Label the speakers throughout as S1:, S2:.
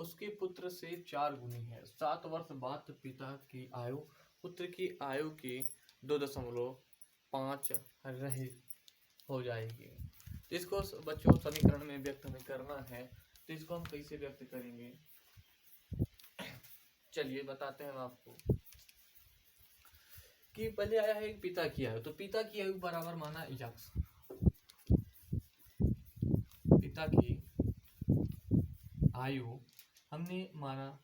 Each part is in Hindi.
S1: उसके पुत्र से 4 गुनी है। 7 वर्ष बाद पिता की आयु पुत्र की आयु की 2.5 रही हो जाएगी। तो इसको बच्चों समीकरण में व्यक्त हमें करना है, तो इसको हम कैसे व्यक्त करेंगे, चलिए बताते हैं हम आपको। कि पहले आया है पिता की आयु, तो पिता की आयु बराबर माना यक्स, पिता की आयु हमने माना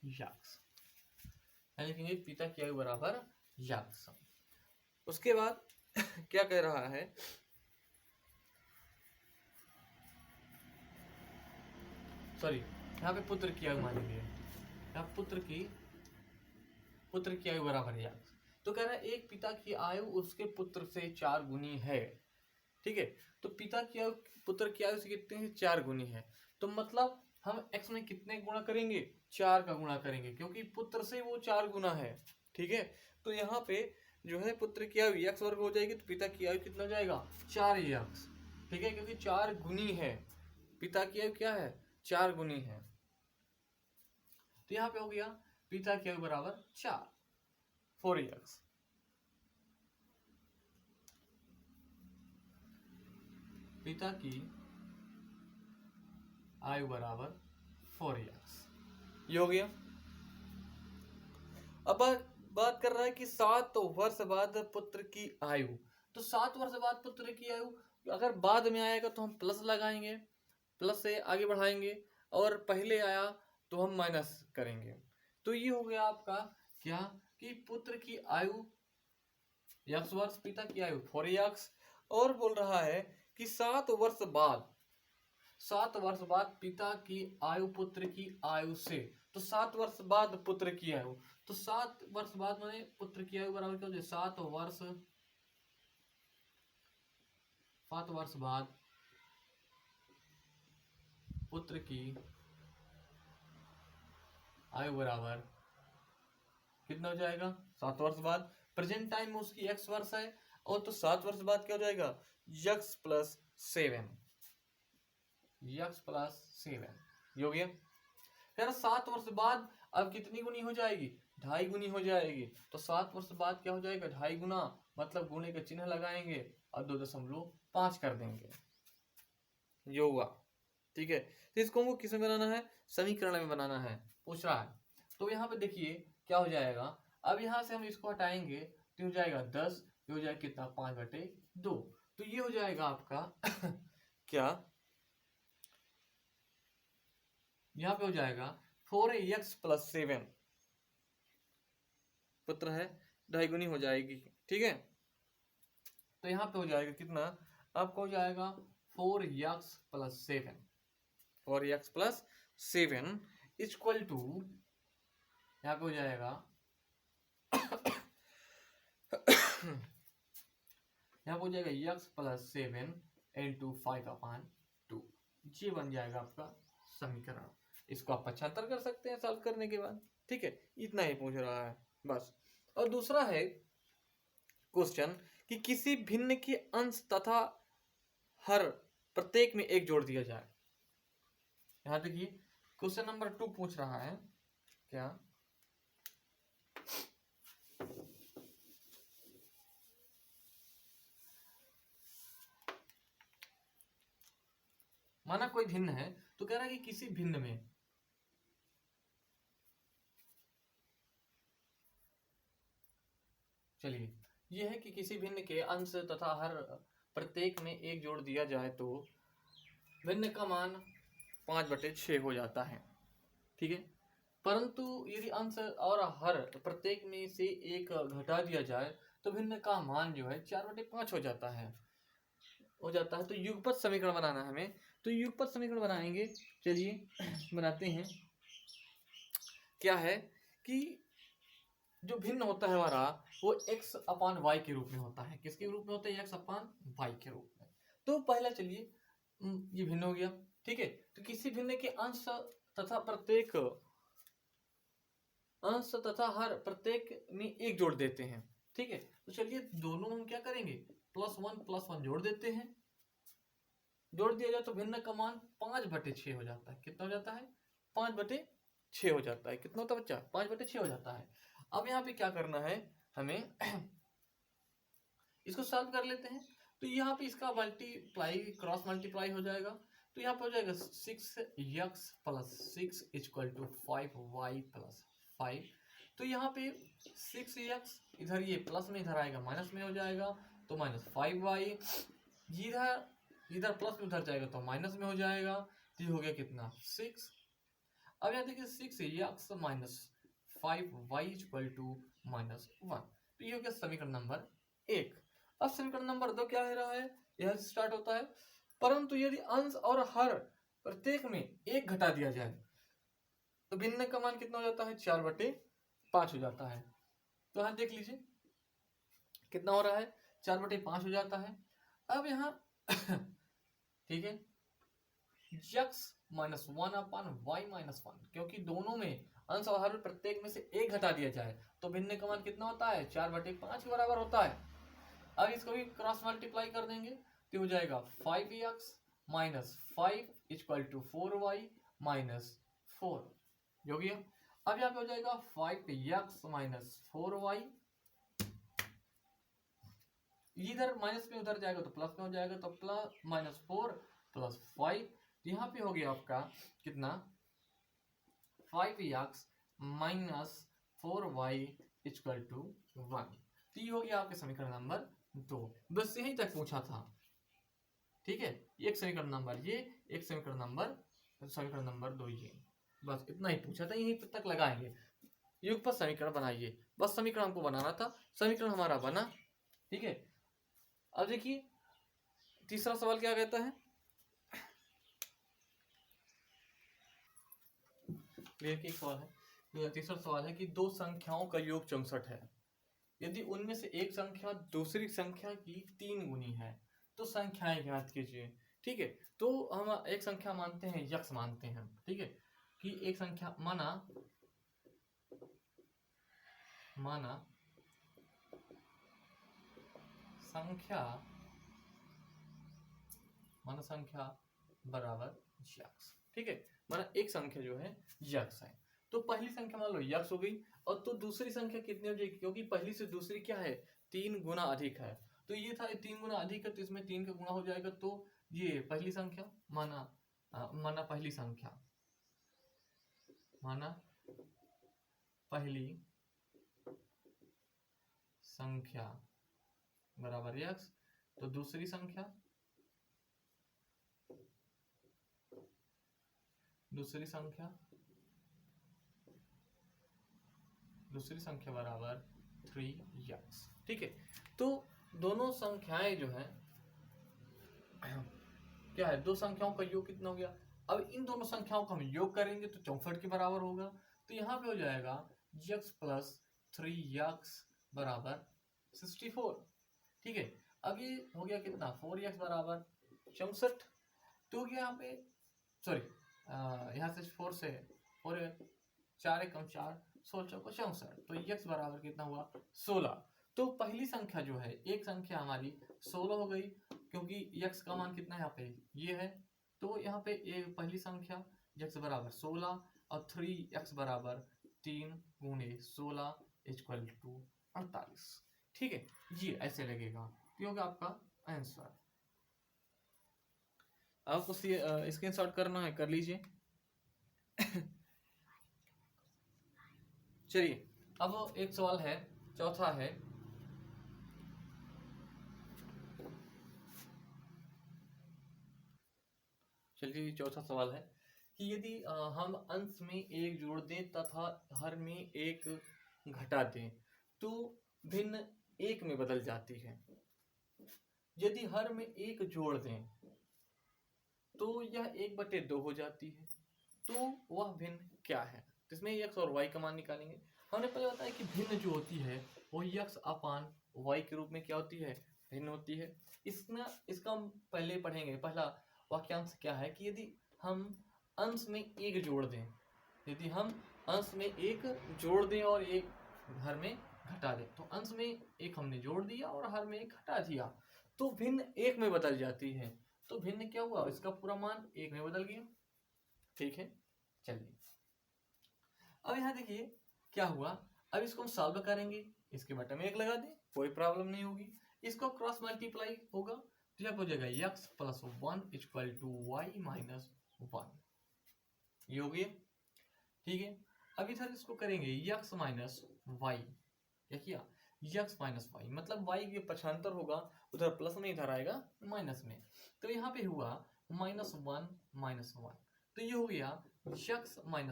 S1: यक्स, लिखेंगे पिता की आयु बराबर यक्स। उसके बाद क्या कह रहा है, सॉरी यहाँ पे पुत्र की आयु मान लीजिए, यहाँ पुत्र की आयु बराबर यक्स। तो कह रहा है एक पिता की आयु उसके पुत्र से 4 गुनी है, ठीक है। तो पिता की आयु पुत्र की आयु से कितने हैं, 4 गुनी है। तो मतलब हम x में कितने गुणा करेंगे, 4 का गुणा करेंगे, क्योंकि पुत्र से वो 4 गुना है, ठीक है। तो यहाँ पे जो है पुत्र की आयु x वर्ग हो जाएगी, तो पिता की आयु कितना हो जाएगा, 4x, ठीक है, क्योंकि 4 गुनी है, पिता की आयु क्या है, 4 गुनी है। तो यहाँ पे हो गया पिता की आयु बराबर 4x, पिता की आयु बराबर 4x, ये हो गया। अब बात कर रहा है कि 7 वर्ष बाद पुत्र की आयु, तो 7 वर्ष बाद पुत्र की आयु अगर बाद में आएगा तो हम प्लस लगाएंगे, प्लस से आगे बढ़ाएंगे, और पहले आया तो हम माइनस करेंगे। तो ये हो गया आपका क्या, कि पुत्र की आयु x वर्ष, पिता की आयु 4x, और बोल रहा है कि 7 वर्ष बाद पिता की आयु पुत्र की आयु से, तो 7 वर्ष बाद पुत्र की आयु, तो 7 वर्ष बाद माने पुत्र की आयु बराबर क्या हो जाए, 7 वर्ष बाद पुत्र की आयु बराबर कितना हो जाएगा, 7 वर्ष बाद। प्रेजेंट टाइम में उसकी x वर्ष है, और तो 7 वर्ष बाद क्या हो जाएगा, x प्लस 7, ये हो गया। यार 7 वर्ष बाद अब कितनी गुनी हो जाएगी, 2.5 गुनी हो जाएगी। तो 7 वर्ष बाद क्या हो जाएगा, 2.5 गुना, मतलब गुणे का चिन्ह लगाएंगे और 2.5 कर देंगे, ये होगा, ठीक है। तो इसको हमको किस में बनाना है, समीकरण में बनाना है, पूछ रहा है। तो यहाँ पे देखिए क्या हो जाएगा, अब यहाँ से हम इसको हटाएंगे तो हो जाएगा 10, ये हो जाएगा कितना, 5/2। तो ये हो जाएगा आपका क्या, यहाँ पे हो जाएगा 4x प्लस 7, पुत्र है 2.5 गुनी हो जाएगी, ठीक है। तो यहाँ पे हो जाएगा कितना, आपको हो जाएगा 4x प्लस 7 इक्वल टू, यहाँ पे हो जाएगा यहाँ पे हो जाएगा x प्लस 7 इंटू 5/2, ये बन जाएगा आपका समीकरण। इसको आप 75 कर सकते हैं सॉल्व करने के बाद, ठीक है। इतना ही पूछ रहा है बस। और दूसरा है क्वेश्चन कि किसी भिन्न के अंश तथा हर प्रत्येक में 1 जोड़ दिया जाए। यहाँ देखिए क्वेश्चन नंबर 2 पूछ रहा है क्या, माना कोई भिन्न है, तो कह रहा है कि किसी भिन्न में, चलिए यह है कि किसी भिन्न के अंश तथा हर प्रत्येक में 1 जोड़ दिया जाए तो भिन्न का मान 5/6 हो जाता है, ठीक है। परंतु यदि अंश और हर प्रत्येक में से 1 घटा दिया जाए तो भिन्न का मान जो है 4/5 हो जाता है, तो युगपत समीकरण बनाना है हमें। तो युगपत समीकरण बनाएंगे, चलिए बनाते हैं। क्या है कि जो भिन्न होता है हमारा वो x/y के रूप में होता है, किसके रूप में होता है, x/y के रूप में। तो पहला चलिए ये भिन्न हो गया, ठीक है। तो किसी भिन्न के अंश तथा हर प्रत्येक में 1 जोड़ देते हैं, ठीक है। तो चलिए दोनों हम क्या करेंगे, +1 जोड़ देते हैं, जोड़ दिया जाए तो भिन्न का मान 5/6 हो जाता है, कितना हो जाता है, 5/6 हो जाता है। कितना होता है बच्चा? 5/6 हो जाता है। अब यहाँ पे क्या करना है हमें इसको सॉल्व कर लेते हैं। तो यहाँ पे इसका मल्टीप्लाई क्रॉस मल्टीप्लाई हो जाएगा। तो यहाँ पे हो जाएगा 6x plus 6 equal to 5y plus 5। तो यहाँ पे 6x इधर ये प्लस में इधर आएगा माइनस में हो जाएगा, तो माइनस 5y। इधर इधर प्लस में उधर जाएगा तो माइनस में हो जाएगा। तो ये हो गया कितना? 6। अब यहाँ देखिए 6x minus 5y equal to minus 1। तो ये हो गया समीकरण नंबर 1। अब समीकरण नंबर 2 क्या है रहा है? यह स्टार्ट होता है परंतु यदि अंश और हर प्रत्येक में 1 घटा दिया जाए तो भिन्न का मान कितना हो जाता है? 4/5 हो जाता है। तो यहाँ देख लीजिए कितना हो रहा है? 4/5 हो जाता है। अब यहाँ ठीक है x माइनस 1/y माइनस 1, क्योंकि दोनों में अंश और हर प्रत्येक में से 1 घटा दिया जाए तो भिन्न का मान कितना होता है? 4/5 के बराबर होता है। अब इसको भी क्रॉस मल्टीप्लाई कर देंगे तो हो जाएगा 5x minus 5 equal to 4y minus 4 जो गया। अब यहाँ पे हो जाएगा 5x माइनस 4y, इधर माइनस में उधर जाएगा तो प्लस में हो जाएगा, तो प्लस माइनस 4 प्लस 5। यहाँ पे हो गया आपका कितना? 5x minus 4y equal to 1। तो ये हो गया आपके समीकरण नंबर 2। बस यहीं तक पूछा था, ठीक है। एक समीकरण नंबर ये, एक समीकरण नंबर 2 ये, बस इतना ही पूछा था। यहीं तक लगाएंगे। युगपत समीकरण बनाइए, बस समीकरण हमको बनाना था। समीकरण हमारा बना, ठीक है। अब देखिए तीसरा सवाल क्या कहता है? क्लियर एक सवाल है। तीसरा सवाल है कि दो संख्याओं का योग 64 है। यदि उनमें से एक संख्या दूसरी संख्या की 3 गुनी है तो संख्याएं ज्ञात कीजिए। ठीक है, तो हम एक संख्या मानते हैं, यक्स मानते हैं, ठीक है, कि एक संख्या माना संख्या बराबर यक्स। ठीक है, माना एक संख्या जो है यक्स है, तो पहली संख्या मान लो यक्स हो गई, और तो दूसरी संख्या कितनी हो जाएगी? क्योंकि पहली से दूसरी क्या है? 3 गुना अधिक है। तो ये था 3 गुना अधिक है, तो इसमें 3 का गुना हो जाएगा। तो ये पहली संख्या माना पहली संख्या बराबर यक्स, तो दूसरी संख्या बराबर 3x। ठीक है, तो दोनों संख्याएं जो है क्या है? दो संख्याओं का योग कितना हो गया? अब इन दोनों संख्याओं का हम योग करेंगे तो 64 के बराबर होगा। तो यहाँ पे हो जाएगा x प्लस 3x बराबर 64। ठीक है, अब ये हो गया कितना? 4x बराबर 64। तो यहाँ पे सॉरी यहाँ से 4 से 4 4 कम 4 16 को 64, तो x बराबर कितना हुआ? 16। तो पहली संख्या जो है, एक संख्या हमारी 16 हो गई, क्योंकि x का मान कितना है यहाँ पे? ये है। तो यहाँ पे एक पहली संख्या x बराबर 16 और 3x बराबर 3 गुणे 16 इक्वल टू 48। ठीक है, ये ऐसे लगेगा, क्योंकि आपका आंसर। आपको स्क्रीनशॉट करना है, कर लीजिए। चलिए अब एक सवाल है, चौथा है। चलिए चौथा सवाल है कि यदि हम अंश में 1 जोड़ दें तथा हर में 1 घटा दें तो भिन्न 1 में बदल जाती है। यदि हर में 1 जोड़ दें तो यह 1/2 हो जाती है, तो वह भिन्न क्या है? इसमें x और y का मान निकालेंगे। हमने पहले बताया कि भिन्न जो होती है वो x अपान y के रूप में क्या होती है? भिन्न होती है। इसका हम पहले पढ़ेंगे। पहला वाक्यांश क्या है कि यदि हम अंश में 1 जोड़ दें, यदि हम अंश में 1 जोड़ दें और 1 हर में घटा दें, तो अंश में 1 हमने जोड़ दिया और हर में 1 घटा दिया, तो भिन्न 1 में बदल जाती है। तो भिन्न क्या हुआ? इसका पूरा मान 1 में बदल गया। ठीक है, चलिए अब यहाँ देखिए क्या हुआ। अब इसको हम सॉल्व करेंगे, इसके बटन में 1 लगा दें, कोई प्रॉब्लम नहीं होगी। इसको क्रॉस मल्टीप्लाई होगा तो यहाँ हो जाएगा x + 1 = y - 1, ये हो गया। ठीक है, अब इधर इसको करेंगे x - y, क्या किया x - y, मतलब y के पक्षांतर होगा, उधर प्लस में इधर आएगा माइनस में, तो यहाँ पे हुआ -1 - 1, तो ये हो गया x - y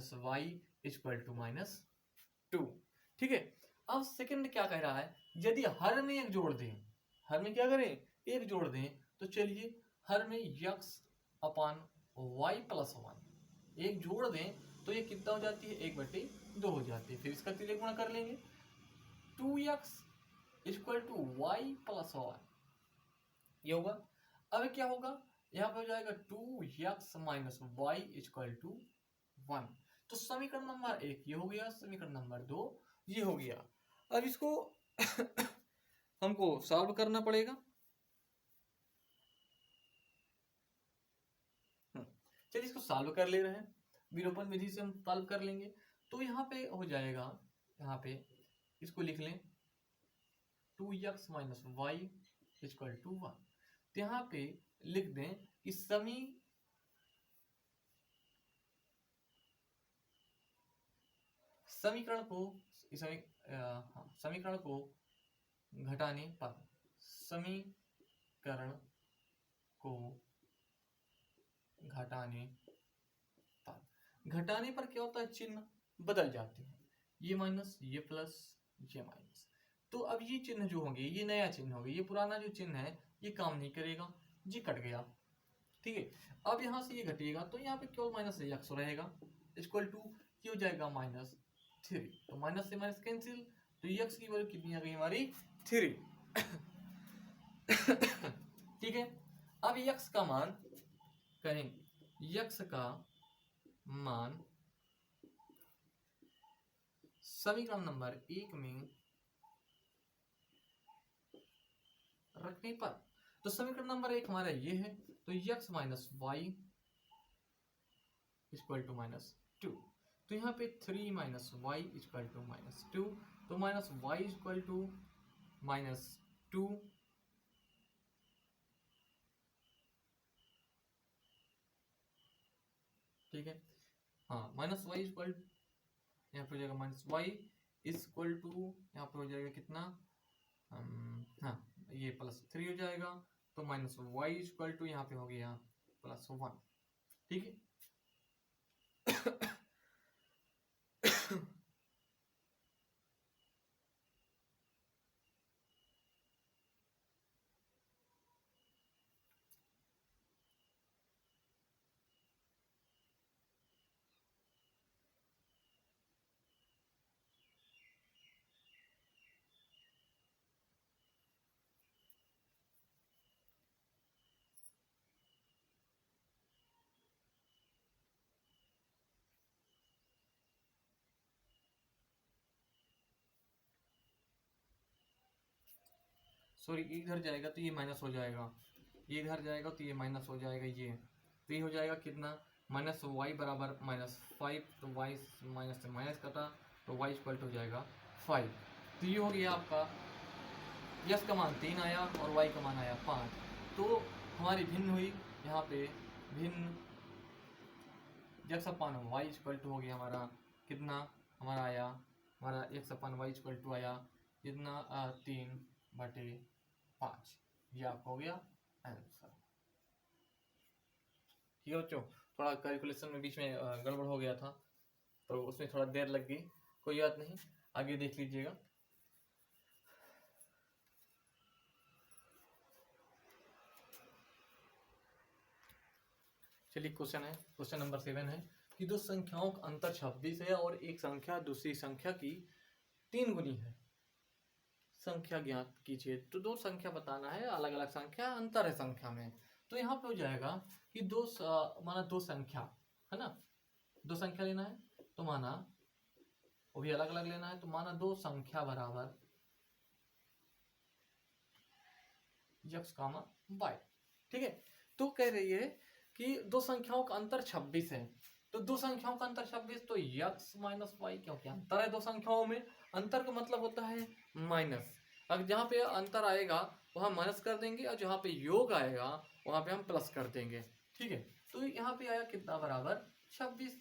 S1: = -2। ठीक है, अब सेकंड क्या कह रहा है, यदि हर में एक जोड़ दें, हर में क्या करें एक जोड़ दें, तो चलिए हर में x अपान y + 1 एक जोड़ दें तो ये कितना हो जाती है 1/2 हो जाती है। फिर इसका तिल्य गुणा कर लेंगे, 2x = y + 1, ये होगा। अब क्या होगा, यहाँ पे हो जाएगा 2x - y = 1, तो समीकरण नंबर 1 ये हो गया, समीकरण नंबर 2 ये हो गया। अब इसको हमको सॉल्व करना पड़ेगा। चलिए इसको सॉल्व कर ले रहे हैं, विलोपन विधि से हम सॉल्व कर लेंगे। तो यहाँ पे हो जाएगा, यहाँ पे इसको लिख लें 2x - y = 1, तो यहाँ पे लिख दें कि समीकरण को घटाने पर, समीकरण को घटाने पर क्या होता है, चिन्ह बदल जाते हैं, ये माइनस ये प्लस ये माइनस। तो अब ये चिन्ह जो होंगे ये नया चिन्ह होगा, ये पुराना जो चिन्ह है ये काम नहीं करेगा, ये कट गया। ठीक है, अब यहाँ से ये घटेगा तो यहाँ पे केवल -x रहेगा, इक्वल टू ये हो जाएगा -3, तो माइनस से माइनस कैंसिल, तो x की वैल्यू कितनी आ गई हमारी 3। ठीक है, अब x का मान करेंगे, x का मान समीकरण नंबर 1 में रखने पर, तो समीकरण नंबर 1 हमारा ये है, तो x - y = -2, तो यहाँ पे 3 - y = -2, तो -y = -2, ठीक है। हाँ, -y यहाँ पे हो जाएगा -y = यहाँ पे हो जाएगा कितना, हाँ ये +3 हो जाएगा, तो -y = यहाँ पे हो गया +1। ठीक है, सॉरी इधर जाएगा तो ये माइनस हो जाएगा, ये इधर जाएगा तो ये माइनस हो जाएगा, ये तो ये हो जाएगा कितना -y = -5, तो y माइनस से माइनस कटा, तो y = हो जाएगा 5, तो ये हो गया आपका x का मान 3 आया और y का मान आया 5, तो हमारी भिन्न हुई, यहाँ पे भिन्न x अपान y = हो गया हमारा कितना, हमारा आया, हमारा x अपान y = आया कितना 3/5, ये आपका हो गया आंसर। ठीक है बच्चों, थोड़ा कैलकुलेशन में बीच में गड़बड़ हो गया था, तो उसमें थोड़ा देर लग गई, कोई बात नहीं, आगे देख लीजिएगा। चलिए क्वेश्चन नंबर 7 है कि दो संख्याओं का अंतर 26 है और एक संख्या दूसरी संख्या की 3 गुनी है, संख्या ज्ञात कीजिए। तो दो संख्या बताना है, अलग अलग संख्या, अंतर है संख्या में। तो यहाँ पे हो जाएगा कि माना दो संख्या है ना, दो संख्या लेना है, तो माना वो भी अलग अलग लेना है, तो माना दो संख्या बराबर x, y। ठीक है, तो कह रही है कि दो संख्याओं का अंतर 26 है, तो दो संख्याओं का अंतर 26, तो x माइनस वाई, क्योंकि अंतर है दो संख्याओं में, अंतर का मतलब होता है माइनस। अब जहाँ पे अंतर आएगा वहाँ माइनस कर देंगे, और जहाँ पे योग आएगा वहाँ पे हम प्लस कर देंगे। ठीक है, तो यहाँ पे आया कितना, बराबर 26।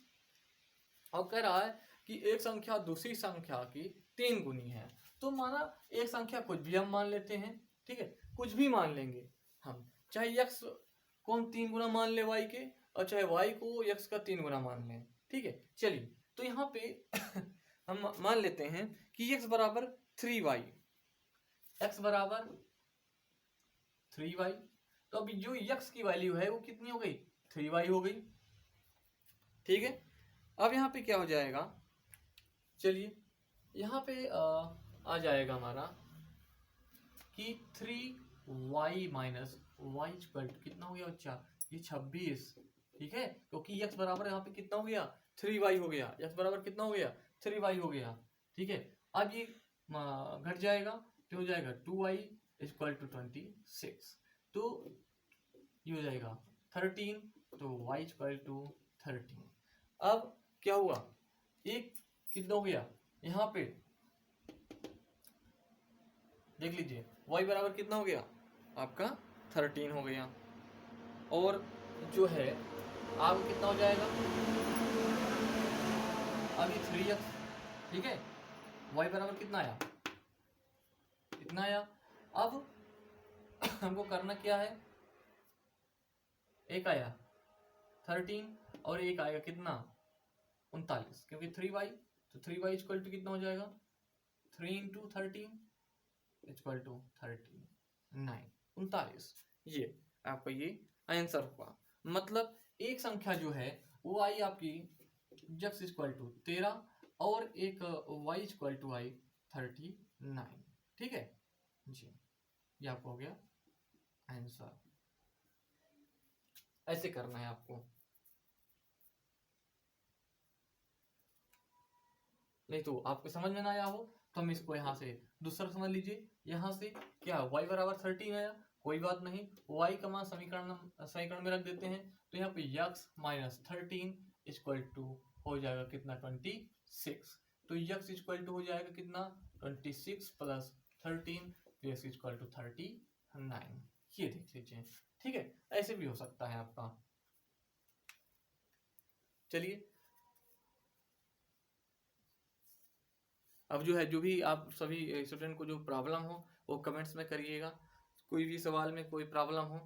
S1: और कह रहा है कि एक संख्या दूसरी संख्या की 3 गुनी है। तो माना एक संख्या कुछ भी हम मान लेते हैं, ठीक है, कुछ भी मान लेंगे हम, चाहे x को हम 3 गुना मान ले y के, और चाहे y को x का 3 गुना मान लें। ठीक है, चलिए तो यहाँ पे हम मान लेते हैं कि x बराबर 3y, x बराबर 3y। तो अभी जो x की वैल्यू है वो कितनी हो गई, 3y हो गई। ठीक है, अब यहाँ पे क्या हो जाएगा, चलिए यहाँ पे आ जाएगा हमारा कि 3y माइनस वाई कितना हो गया बच्चा, ये 26। ठीक है, क्योंकि x बराबर यहाँ पे कितना हो गया, 3y हो गया, x बराबर कितना हो गया, 3y हो गया। ठीक है, अब ये घट जाएगा तो हो जाएगा 2y इक्वल टू 26। तो ये हो जाएगा 13, तो y इक्वल टू 13। अब क्या हुआ, एक कितना हो गया, यहाँ पे देख लीजिए y बराबर कितना हो गया आपका 13 हो गया, और जो है आप कितना हो जाएगा, अभी 3x। ठीक है, y बराबर कितना आया, इतना आया। अब हमको करना क्या है, एक आया 13 और एक आएगा कितना 39, क्योंकि 3y, तो 3y इक्वल टू कितना हो जाएगा, 3 इंटू 13 इक्वल टू 39, 39। ये आपका ये आंसर हुआ। मतलब एक संख्या जो है वो आई आपकी x इक्वल टू 13 और एक y इक्वल टू आई 39। ठीक है जी, ये आपको हो गया आंसर। ऐसे करना है आपको, नहीं तो आपको समझ में ना आया हो तो हम इसको यहाँ से दूसरा समझ लीजिए। यहाँ से क्या y बराबर 13 आया, कोई बात नहीं, y का मान समीकरण में रख देते हैं। तो यहाँ पे x माइनस 13 इक्वल टू हो जाएगा कितना 26। तो x इक्वल टू हो जाएगा कितना 26 प्लस 13, तो x इक्वल टू 39। ये देख लीजिए। ठीक है, ऐसे भी हो सकता है आपका। चलिए अब जो है, जो भी आप सभी स्टूडेंट को जो प्रॉब्लम हो वो कमेंट्स में करिएगा। कोई भी सवाल में कोई प्रॉब्लम हो